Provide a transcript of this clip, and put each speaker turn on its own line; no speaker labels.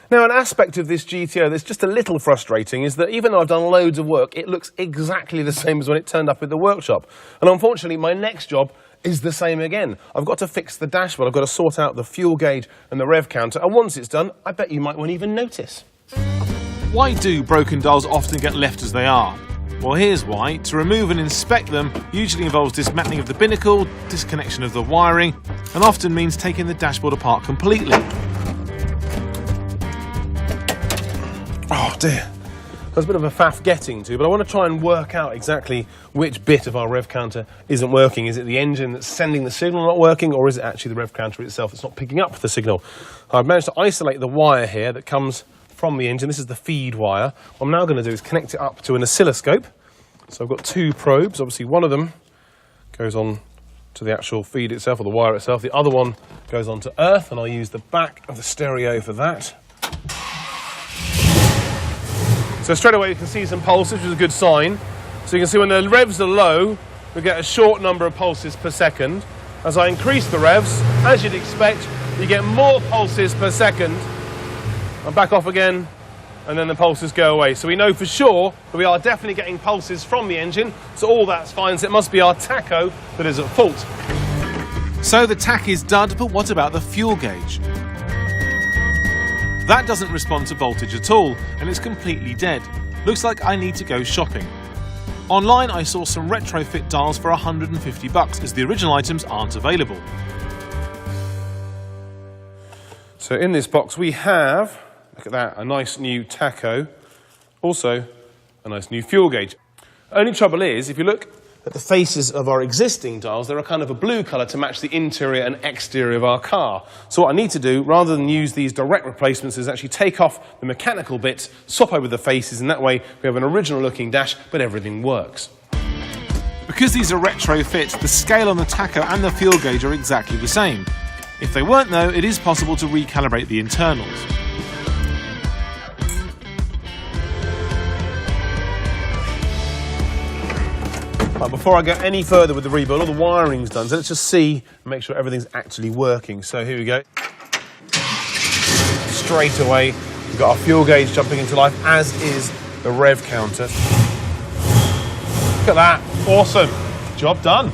Now, an aspect of this GTO that's just a little frustrating is that even though I've done loads of work, it looks exactly the same as when it turned up at the workshop. And unfortunately, my next job is the same again. I've got to fix the dashboard, I've got to sort out the fuel gauge and the rev counter, and once it's done, I bet you might won't even notice.
Why do broken dials often get left as they are? Well, here's why. To remove and inspect them usually involves dismantling of the binnacle, disconnection of the wiring, and often means taking the dashboard apart completely.
Oh dear, that's a bit of a faff getting to, but I want to try and work out exactly which bit of our rev counter isn't working. Is it the engine that's sending the signal not working, or is it actually the rev counter itself that's not picking up the signal? I've managed to isolate the wire here that comes from the engine. This is the feed wire. What I'm now going to do is connect it up to an oscilloscope. So I've got two probes. Obviously one of them goes on to the actual feed itself, or the wire itself. The other one goes on to earth, and I'll use the back of the stereo for that. So straight away you can see some pulses, which is a good sign. So you can see when the revs are low, we get a short number of pulses per second. As I increase the revs, as you'd expect, you get more pulses per second. I'm back off again, and then the pulses go away. So we know for sure that we are definitely getting pulses from the engine, so all that's fine, so it must be our tacho that is at fault.
So the tack is dud, but what about the fuel gauge? That doesn't respond to voltage at all, and it's completely dead. Looks like I need to go shopping. Online I saw some retrofit dials for $150, as the original items aren't available.
So in this box we have, look at that, a nice new tacho, also a nice new fuel gauge. Only trouble is, if you look at the faces of our existing dials, they're a kind of a blue colour to match the interior and exterior of our car. So what I need to do, rather than use these direct replacements, is actually take off the mechanical bits, swap over the faces, and that way we have an original looking dash, but everything works.
Because these are retrofits, the scale on the tacho and the fuel gauge are exactly the same. If they weren't though, it is possible to recalibrate the internals.
Right, before I go any further with the rebuild, all the wiring's done, so let's just see and make sure everything's actually working. So here we go. Straight away, we've got our fuel gauge jumping into life, as is the rev counter. Look at that, awesome, job done.